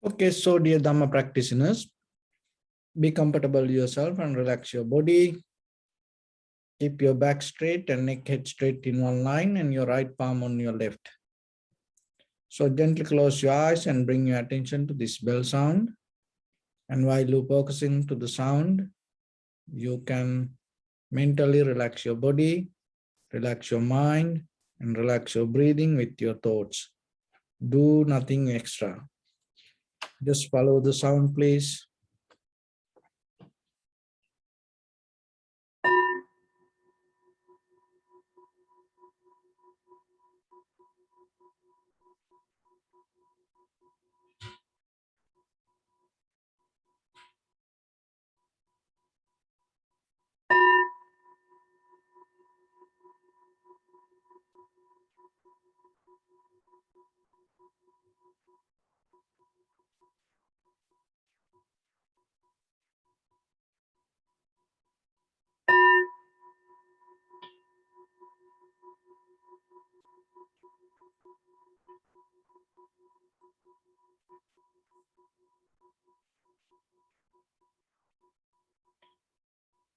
Okay, so dear Dharma practitioners, be comfortable yourself and relax your body. Keep your back straight and neck head straight in one line and your right palm on your left. So gently close your eyes and bring your attention to this bell sound. And while you focusing to the sound, you can mentally relax your body, relax your mind, and relax your breathing with your thoughts. Do nothing extra. Just follow the sound, please.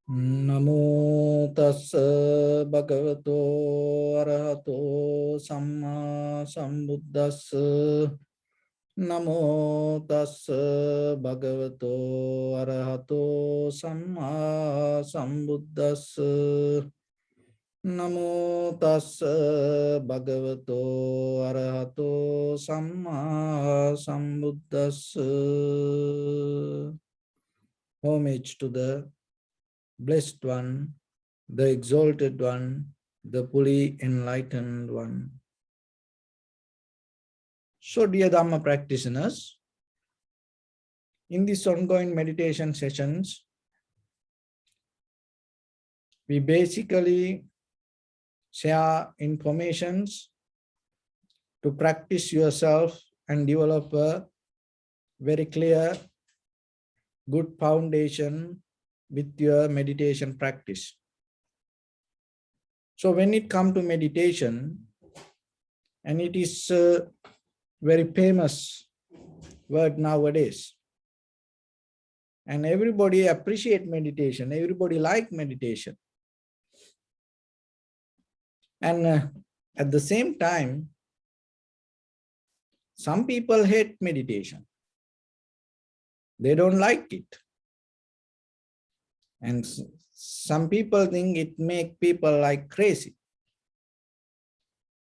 Namo tassa bhagavato arahato samma sambuddhassa. Namo tassa bhagavato arahato samma sambuddhassa. Namo tassa bhagavato arahato samma sambuddhassa. Homage to the Blessed One, the Exalted One, the fully enlightened One. So, dear Dharma practitioners, in these ongoing meditation sessions, we basically share informations to practice yourself and develop a very clear, good foundation with your meditation practice. So when it comes to meditation, and it is a very famous word nowadays, and everybody appreciate meditation, everybody like meditation. And at the same time, some people hate meditation. They don't like it. And some people think it make people like crazy.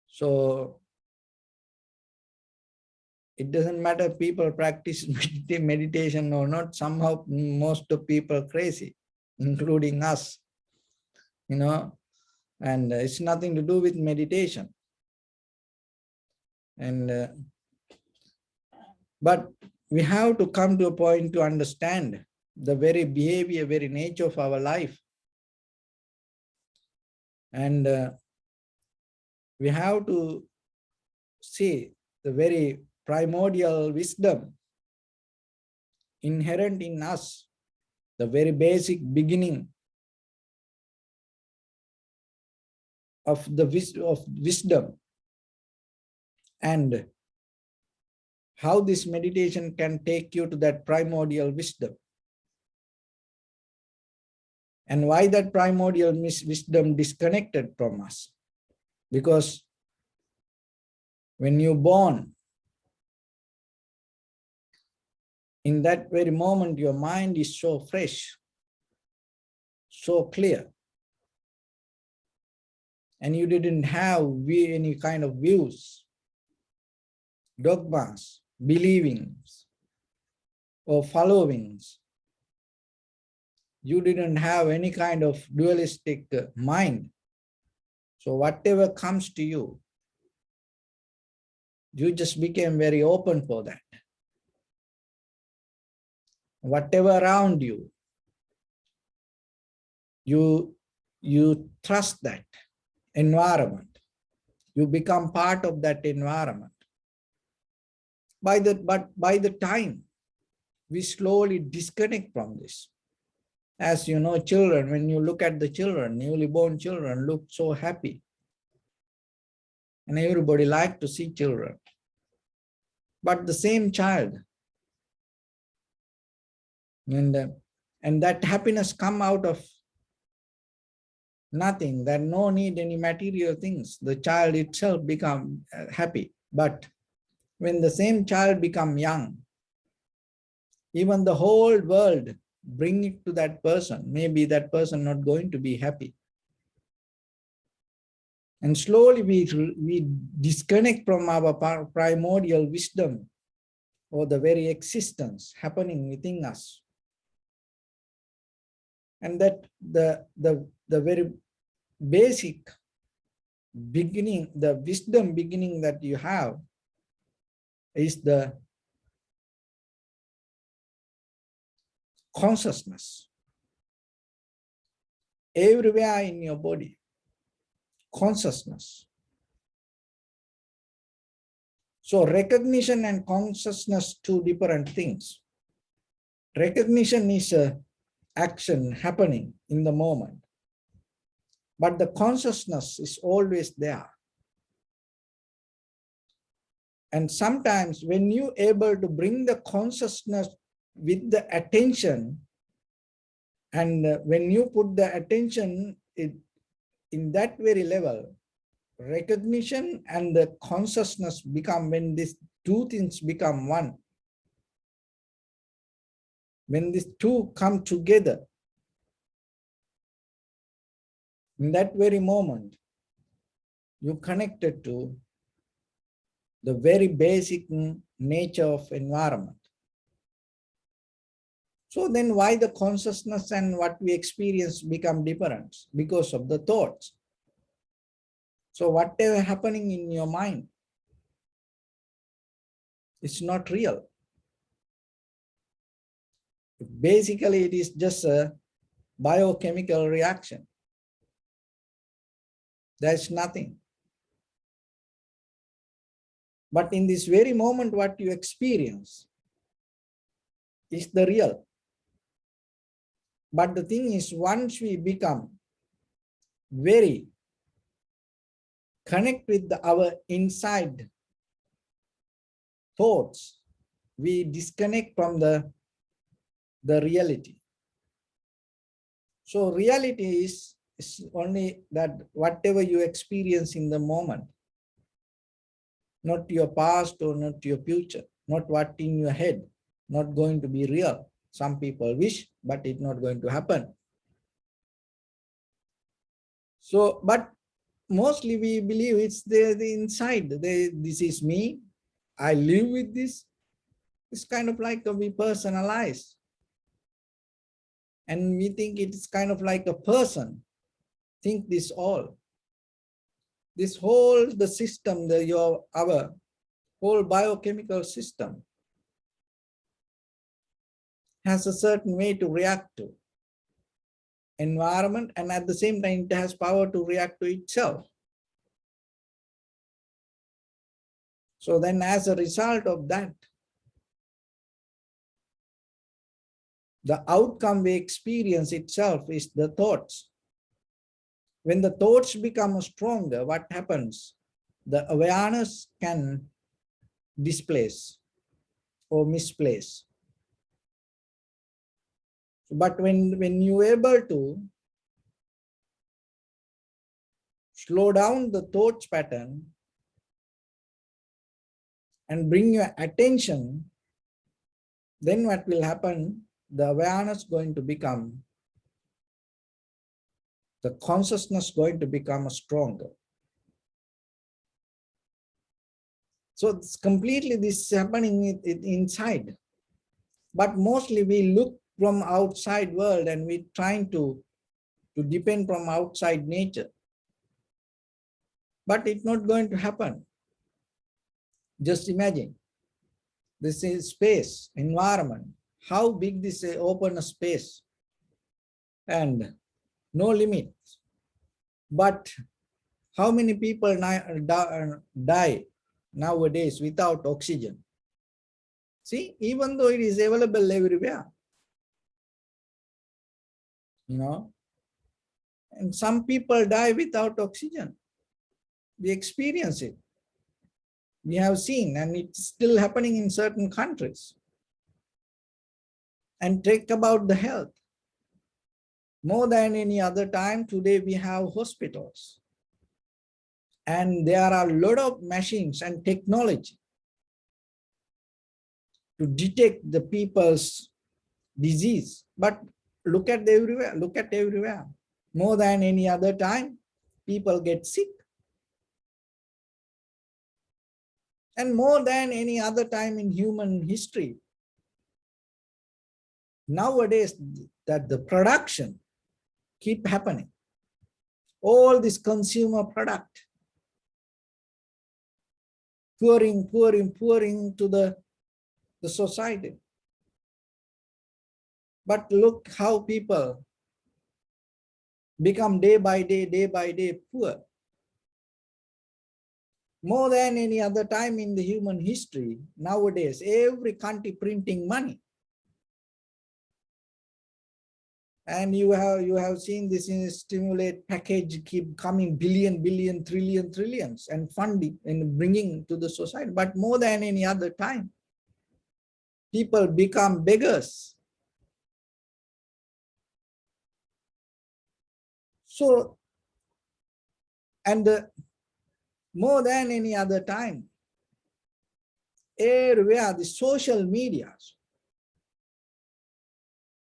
So it doesn't matter if people practice meditation or not, somehow most of people crazy, including us, and it's nothing to do with meditation. But we have to come to a point to understand the very behavior, very nature of our life. And we have to see the very primordial wisdom inherent in us, the very basic beginning of the wisdom, and how this meditation can take you to that primordial wisdom. And why that primordial wisdom disconnected from us? Because when you're born, in that very moment, your mind is so fresh, so clear. And you didn't have any kind of views, dogmas, believings, or followings. You didn't have any kind of dualistic mind. So whatever comes to you, you just became very open for that. Whatever around you, you trust that environment. You become part of that environment. But by the time we slowly disconnect from this, as you know, children, when you look at the children, newly born children look so happy. And everybody likes to see children. But the same child, And, and that happiness come out of nothing, that no need any material things. The child itself become happy. But when the same child become young, even the whole world bring it to that person, maybe that person not going to be happy. And slowly we disconnect from our primordial wisdom or the very existence happening within us. And that the very basic beginning, the wisdom beginning that you have is the consciousness. Everywhere in your body, consciousness. So recognition and consciousness, two different things. Recognition is a action happening in the moment, but the consciousness is always there. And sometimes when you able to bring the consciousness with the attention, and when you put the attention in that very level, recognition and the consciousness become, when these two things become one, when these two come together, in that very moment, you connected to the very basic nature of environment. So then why the consciousness and what we experience become different? Because of the thoughts. So whatever happening in your mind, it's not real. Basically, it is just a biochemical reaction. There's nothing. But in this very moment, what you experience is the real. But the thing is, once we become very connect with our inside thoughts, we disconnect from the reality. So reality is only that whatever you experience in the moment, not your past or not your future, not what in your head, not going to be real. Some people wish, but it's not going to happen. So, but mostly we believe it's the inside. This is me. I live with this. It's kind of like we personalize. And we think it's kind of like a person. Think this all. This whole, the system, our whole biochemical system has a certain way to react to environment, and at the same time it has power to react to itself. So then as a result of that, the outcome we experience itself is the thoughts. When the thoughts become stronger, what happens? The awareness can displace or misplace. But when you're able to slow down the thoughts pattern and bring your attention, then what will happen? The awareness going to become, the consciousness going to become stronger. So it's completely this happening inside. But mostly we look from outside world and we trying to depend from outside nature. But it's not going to happen. Just imagine. This is space, environment. How big this open space and no limits. But how many people die nowadays without oxygen? See, even though it is available everywhere, you know, and some people die without oxygen. We experience it. We have seen, and it's still happening in certain countries. And think about the health. More than any other time, today we have hospitals. And there are a lot of machines and technology to detect the people's disease. But look at everywhere, look at everywhere. More than any other time, people get sick. And more than any other time in human history, nowadays that the production keep happening. All this consumer product pouring to the society. But look how people become day by day poor. More than any other time in the human history, nowadays, every country printing money. And you have seen this in stimulate package keep coming billion, trillions and funding and bringing to the society. But more than any other time, people become beggars. So, and more than any other time, everywhere the social medias,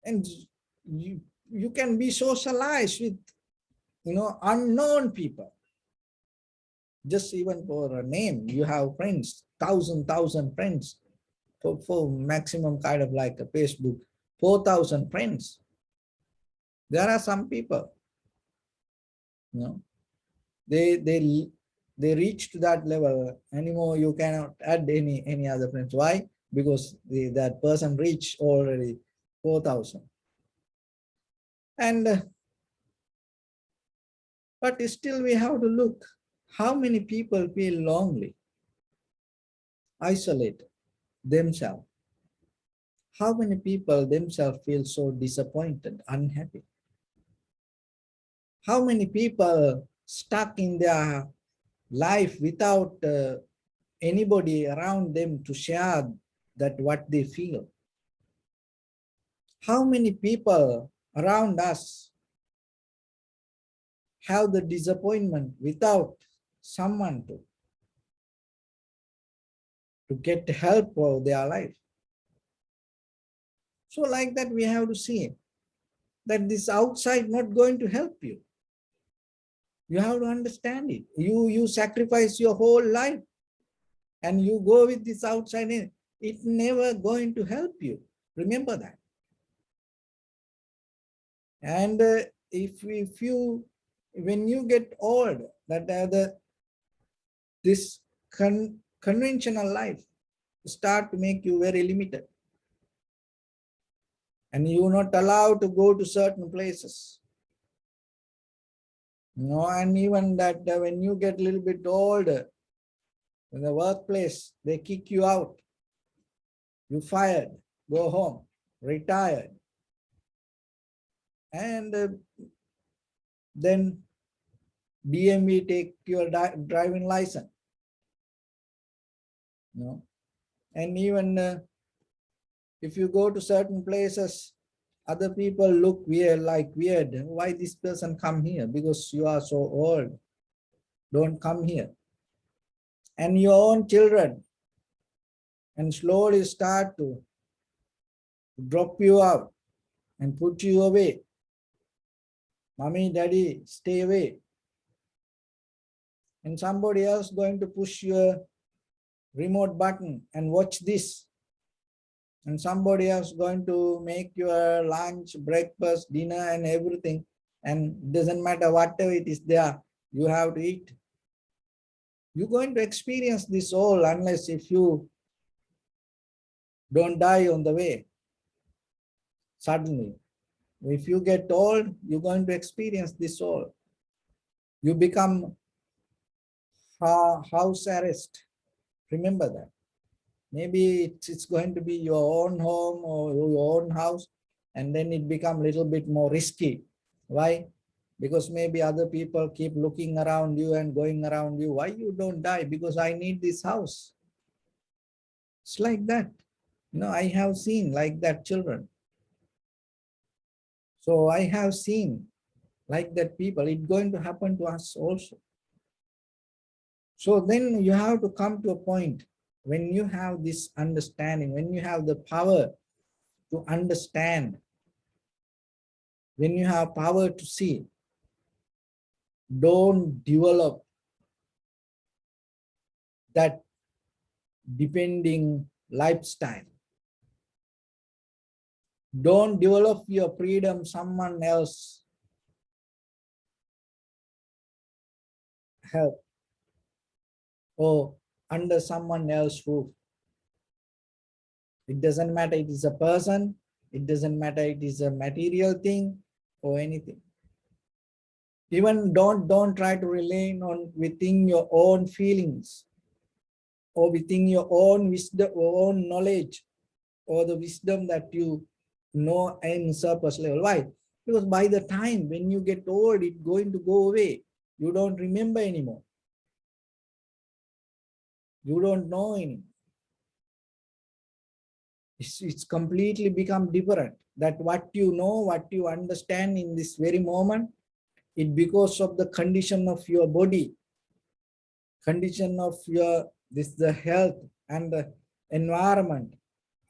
and you can be socialized with unknown people. Just even for a name, you have friends, thousand friends, for maximum kind of like a Facebook, 4,000 friends. There are some people, they reach to that level. Anymore you cannot add any other friends. Why? Because that person reached already 4,000. And but still we have to look how many people feel lonely, isolated themselves. How many people themselves feel so disappointed, unhappy? How many people stuck in their life without anybody around them to share that what they feel? How many people around us have the disappointment without someone to get help for their life? So like that, we have to see that this outside not going to help you. You have to understand it. You sacrifice your whole life and you go with this outside in. It's never going to help you. Remember that. And when you get old, that this conventional life start to make you very limited. And you're not allowed to go to certain places. And even that when you get a little bit older, in the workplace, they kick you out. You fired, go home, retired. And then DMV take your driving license. And even if you go to certain places, other people look weird. Why this person come here? Because you are so old. Don't come here. And your own children, and slowly start to drop you out and put you away. Mommy, daddy, stay away. And somebody else going to push your remote button and watch this. And somebody else going to make your lunch, breakfast, dinner and everything. And doesn't matter whatever it is there, you have to eat. You're going to experience this all unless if you don't die on the way. Suddenly, if you get old, you're going to experience this all. You become house arrest. Remember that. Maybe it's going to be your own home or your own house, and then it become a little bit more risky. Why? Because maybe other people keep looking around you and going around you. Why you don't die? Because I need this house. It's like that. I have seen like that children. So I have seen like that people, it's going to happen to us also. So then you have to come to a point when you have this understanding, when you have the power to understand, when you have power to see, don't develop that depending lifestyle. Don't develop your freedom someone else help or under someone else's roof. It doesn't matter it is a person, it doesn't matter it is a material thing or anything. Even don't try to rely on within your own feelings or within your own wisdom or own knowledge or the wisdom that you know in surface level. Why? Because by the time when you get old, it's going to go away. You don't remember anymore. You don't know anymore. It's completely become different. That what you know, what you understand in this very moment, it because of the condition of your body, condition of your the health and the environment,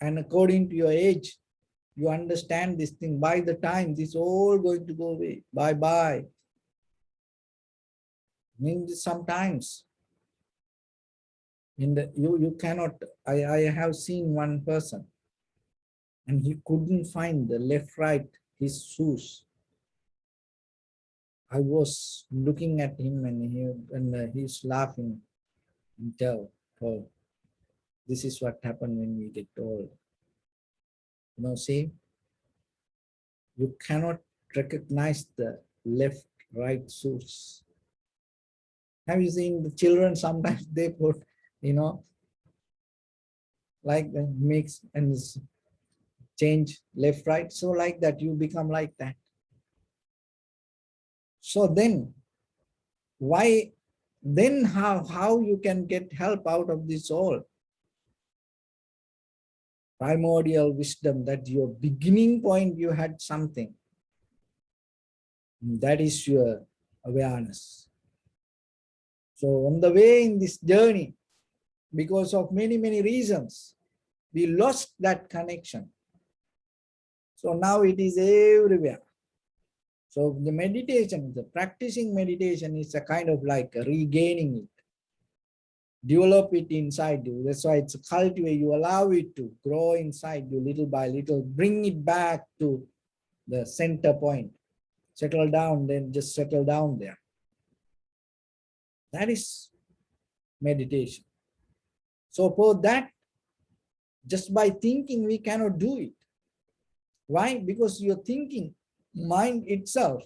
and according to your age, you understand this thing. By the time this all going to go away, bye bye. Means sometimes in the you cannot. I have seen one person, and he couldn't find the left right his shoes. I was looking at him and he's laughing and tell, oh, this is what happened when we get old. You know, see, you cannot recognize the left right shoes. Have you seen the children? Sometimes they put, you know, like the mix and change left right. So like that, you become like that. So then why, then how you can get help out of this all? Primordial wisdom, that your beginning point, you had something. That is your awareness. So on the way in this journey, because of many reasons, we lost that connection. So now it is everywhere. So the meditation, the practicing meditation is a kind of like regaining it. Develop it inside you. That's why it's a cultivate. You allow it to grow inside you little by little. Bring it back to the center point. Settle down, then just settle down there. That is meditation. So for that, just by thinking, we cannot do it. Why? Because your thinking, mind itself,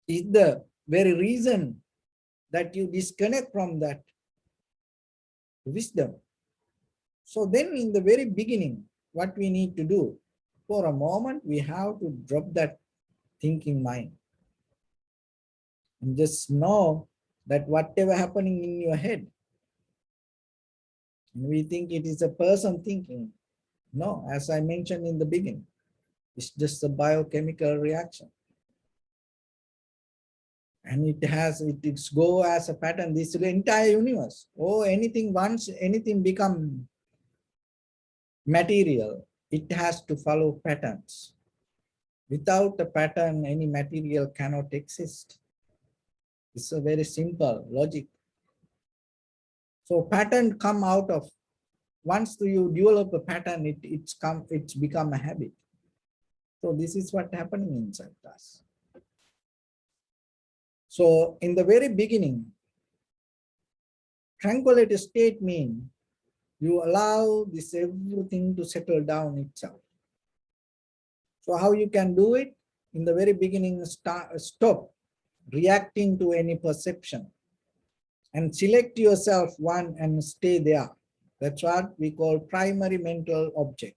is the very reason that you disconnect from that wisdom. So then in the very beginning, what we need to do, for a moment, we have to drop that thinking mind. And just know that whatever happening in your head, we think it is a person thinking. No, as I mentioned in the beginning, it's just a biochemical reaction. And it's go as a pattern, this entire universe. Oh, anything, once anything become material, it has to follow patterns. Without a pattern, any material cannot exist. It's a very simple logic. So pattern come out of, once you develop a pattern, it's become a habit. So this is what happening inside us. So in the very beginning, tranquility state means you allow this everything to settle down itself. So how you can do it? In the very beginning, stop reacting to any perception and select yourself one and stay there. That's what we call primary mental object.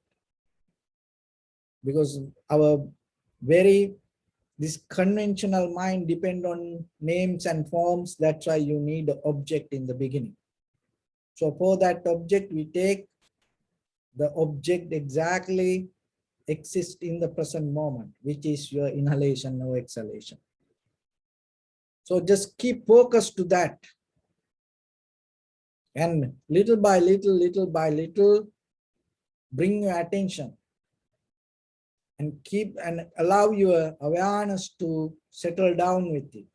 Because our this conventional mind depend on names and forms. That's why you need an object in the beginning. So for that object, we take the object exactly exists in the present moment, which is your inhalation or exhalation. So just keep focus to that. And little by little, bring your attention and keep and allow your awareness to settle down with it.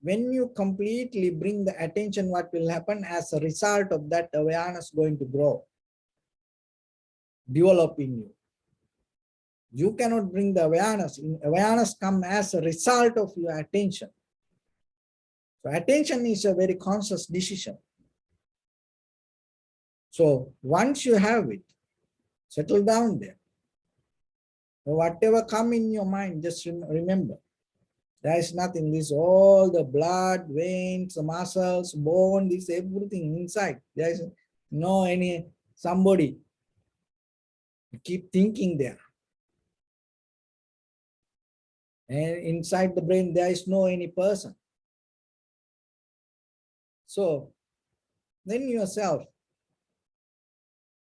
When you completely bring the attention, what will happen as a result of that awareness going to grow, develop in you. You cannot bring the awareness. Awareness comes as a result of your attention. So attention is a very conscious decision. So once you have it, settle down there. So whatever come in your mind, just remember, there is nothing. This all the blood, veins, muscles, bone, this everything inside. There is no any somebody. Keep thinking there. And inside the brain, there is no any person. So then yourself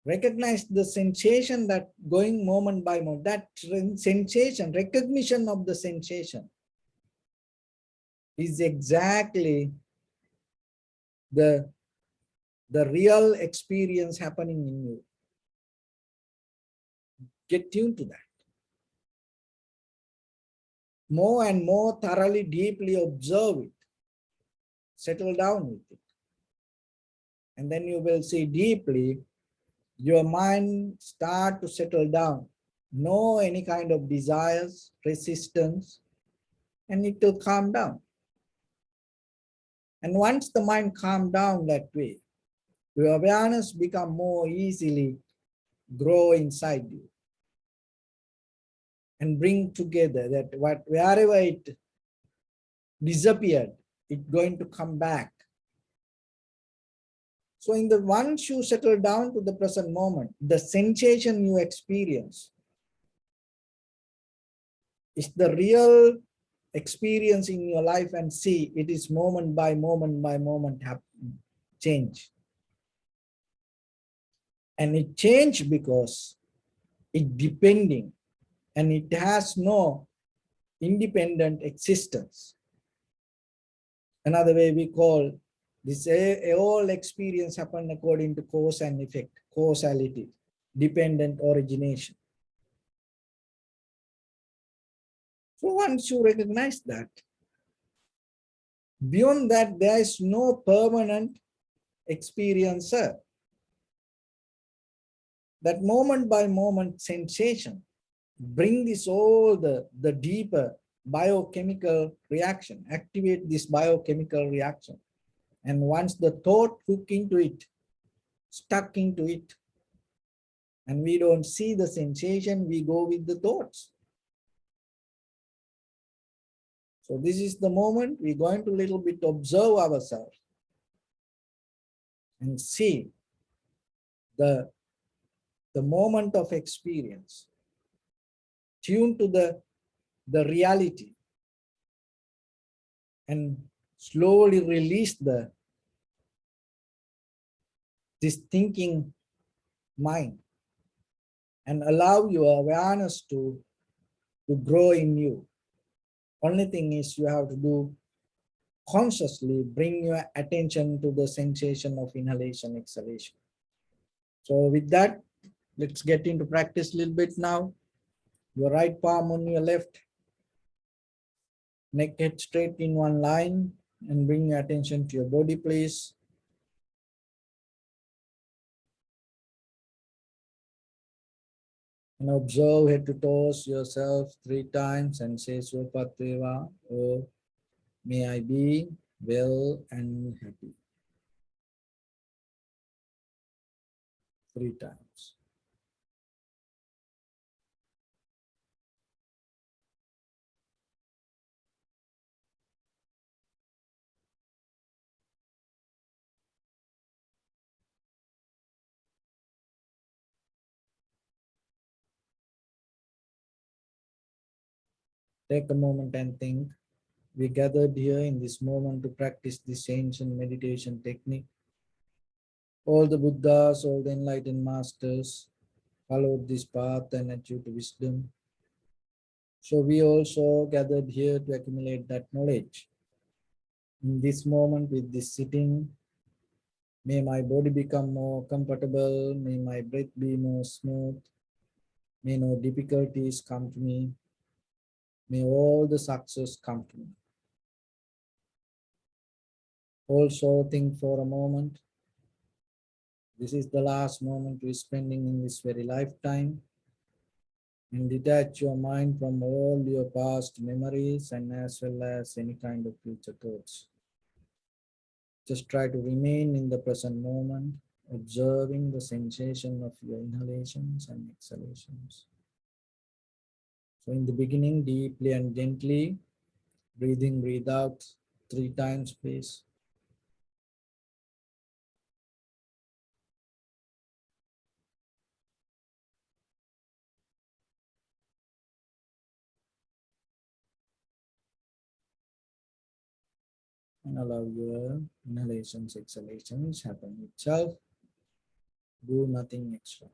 recognize the sensation that going moment by moment, that sensation, recognition of the sensation is exactly the real experience happening in you. Get tuned to that. More and more thoroughly, deeply observe it. Settle down with it. And then you will see deeply, your mind start to settle down. No any kind of desires, resistance, and it will calm down. And once the mind calm down that way, your awareness become more easily grow inside you and bring together that wherever it disappeared, it's going to come back. So in the once you settle down to the present moment, the sensation you experience is the real experience in your life, and see it is moment by moment happen, change. And it changed because it depending and it has no independent existence. Another way we call this all experience happen according to cause and effect, causality, dependent origination. So once you recognize that, beyond that, there is no permanent experiencer. That moment by moment sensation bring this all the deeper biochemical reaction, activate this biochemical reaction. And once the thought hook into it, stuck into it, and we don't see the sensation, we go with the thoughts. So this is the moment we're going to little bit observe ourselves and see the moment of experience, tune to the reality, and slowly release this thinking mind and allow your awareness to grow in you. Only thing is you have to do consciously bring your attention to the sensation of inhalation, exhalation. So with that, let's get into practice a little bit now. Your right palm on your left, neck head straight in one line, and bring your attention to your body, please. And observe head to toes yourself 3 times and say Swapateva, or may I be well and happy. 3 times. Take a moment and think. We gathered here in this moment to practice this ancient meditation technique. All the Buddhas, all the enlightened masters, followed this path and achieved wisdom. So we also gathered here to accumulate that knowledge. In this moment, with this sitting, may my body become more comfortable, may my breath be more smooth, may no difficulties come to me, may all the success come to me. Also think for a moment, this is the last moment we're spending in this very lifetime, and detach your mind from all your past memories and as well as any kind of future thoughts. Just try to remain in the present moment, observing the sensation of your inhalations and exhalations. So in the beginning, deeply and gently, breathe in, breathe out 3 times, please. And allow your inhalations, exhalations happen itself. Do nothing extra.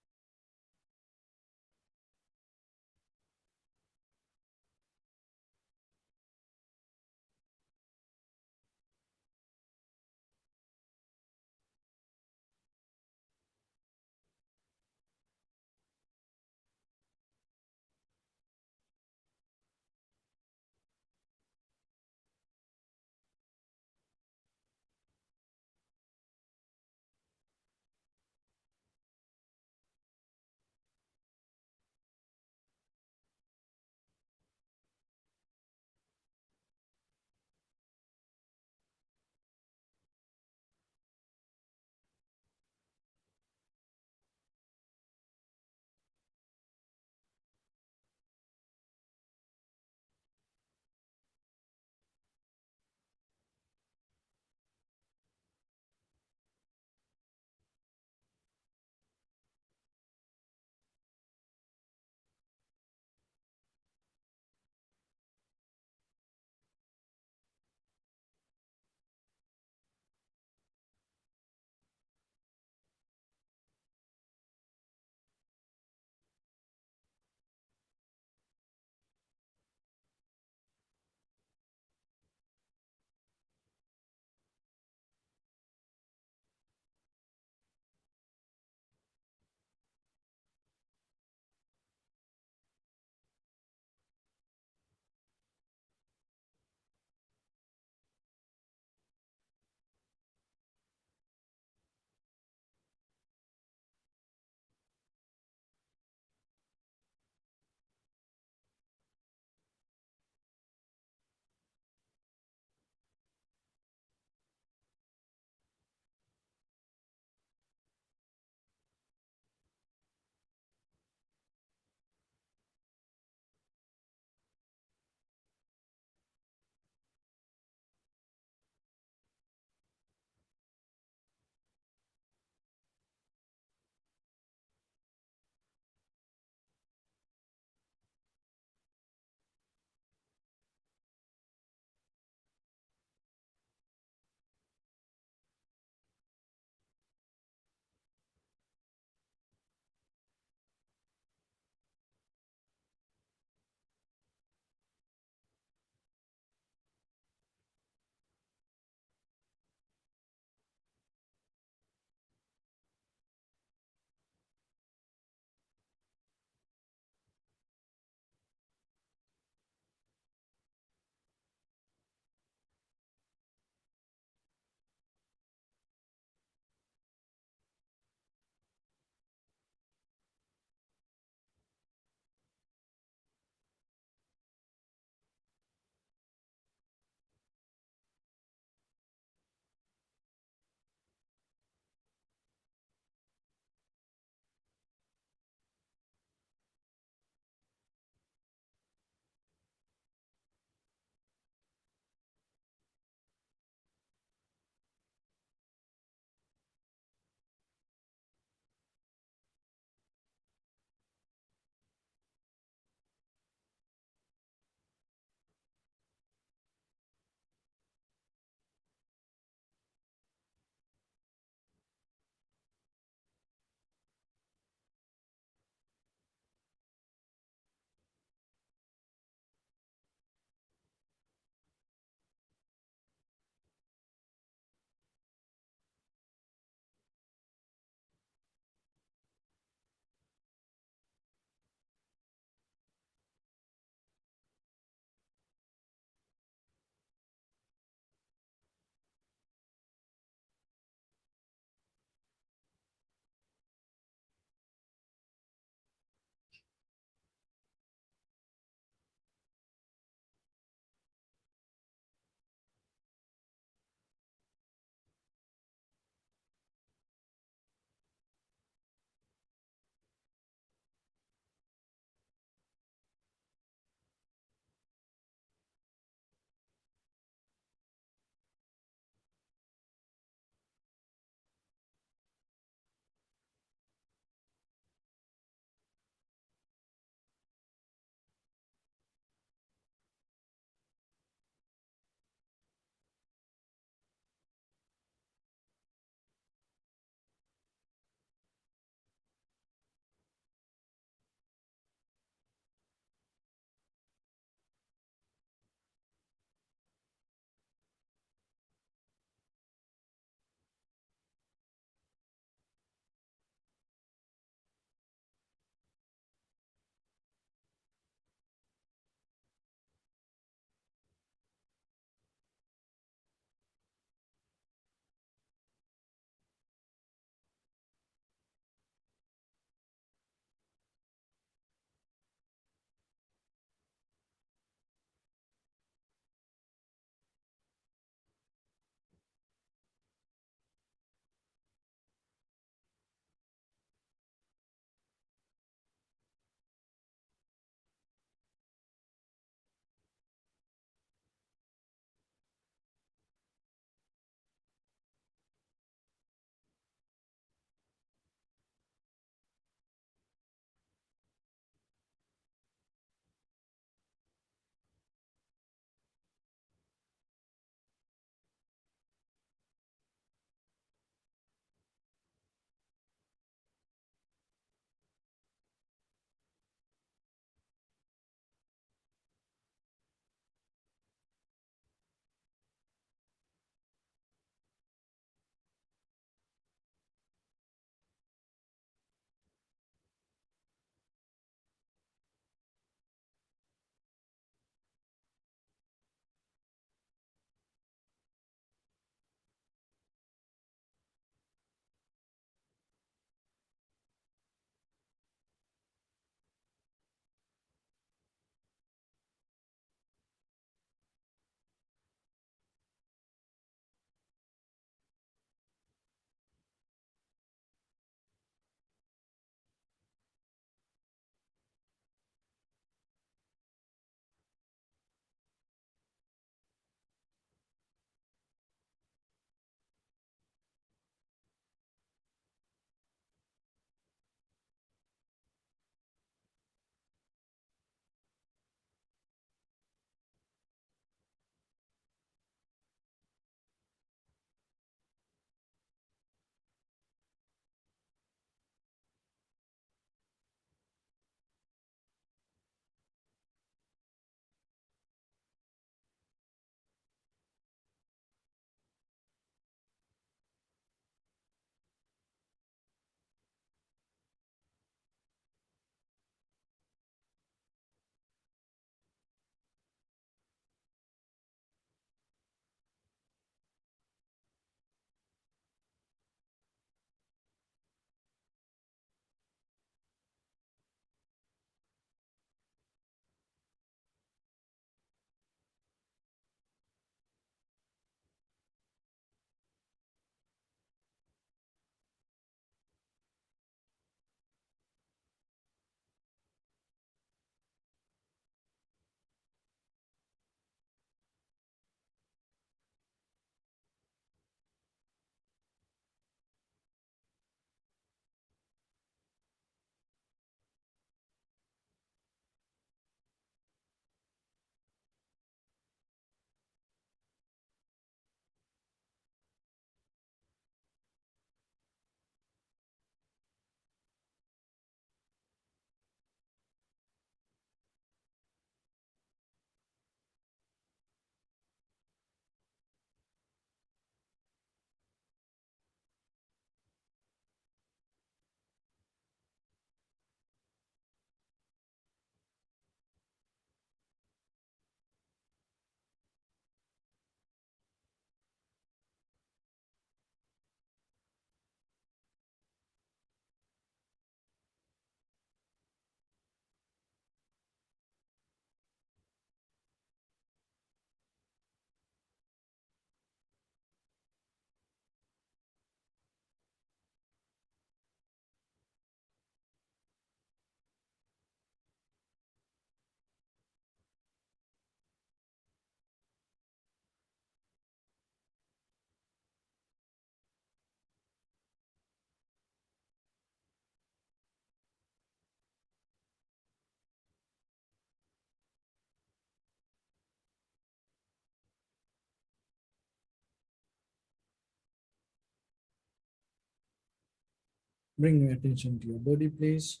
Bring your attention to your body, please.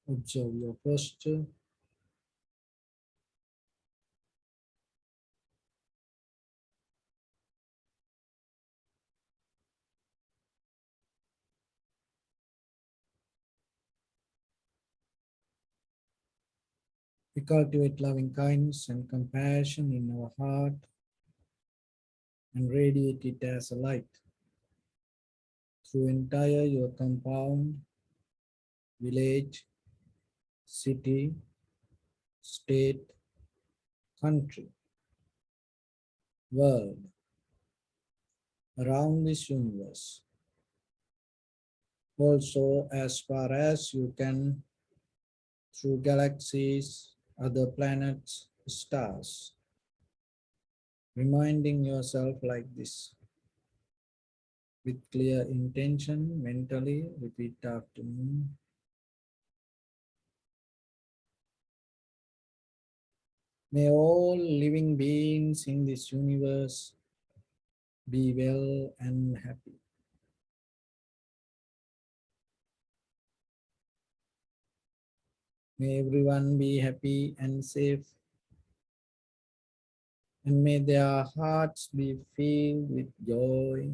Observe your posture. We cultivate loving kindness and compassion in our heart and radiate it as a light through entire your compound, village, city, state, country, world, around this universe. Also, as far as you can, through galaxies, other planets, stars, reminding yourself like this with clear intention, mentally repeat after me. May all living beings in this universe be well and happy. May everyone be happy and safe, and may their hearts be filled with joy.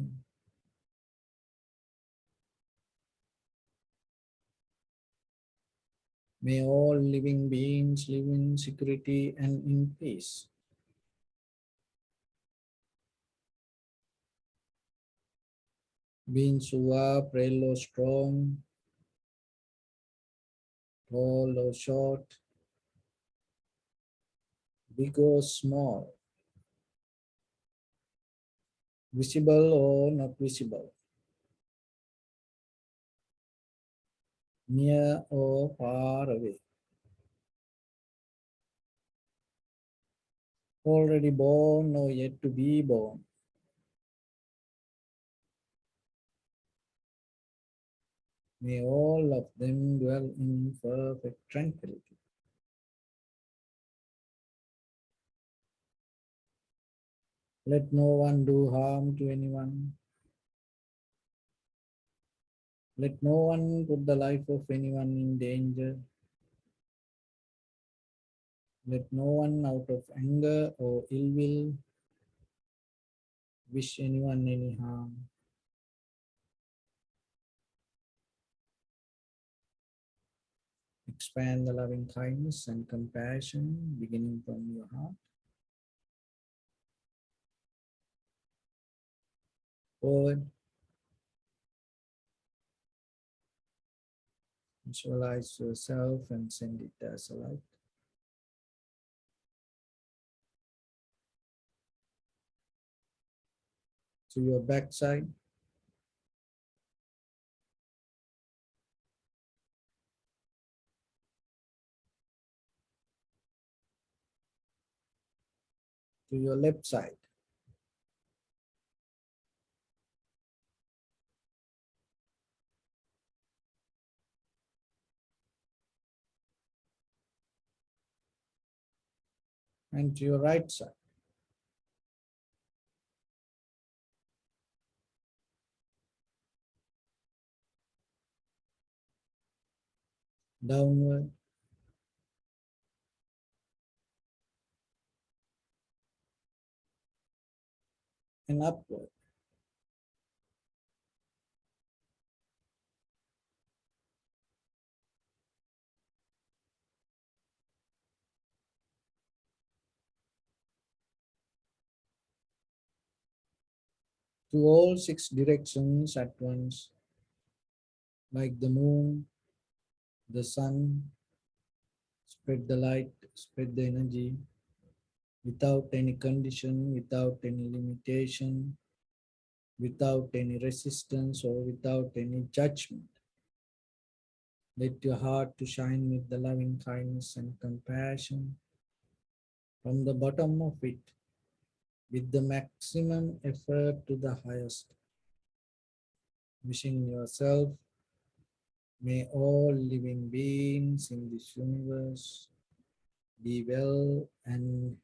May all living beings live in security and in peace. Beings who are frail or strong, tall or short, big or small, visible or not visible, near or far away, already born or yet to be born. May all of them dwell in perfect tranquility. Let no one do harm to anyone. Let no one put the life of anyone in danger. Let no one out of anger or ill will wish anyone any harm. Expand the loving kindness and compassion beginning from your heart. Forward, visualize yourself and send it as a light. To your backside, to your left side, and to your right side. Downward and upward. To all six directions at once, like the moon, the sun, spread the light, spread the energy without any condition, without any limitation, without any resistance or without any judgment. Let your heart to shine with the loving kindness and compassion from the bottom of it with the maximum effort to the highest. Wishing yourself, may all living beings in this universe be well and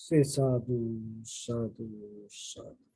Say sadhu, sadhu, sadhu.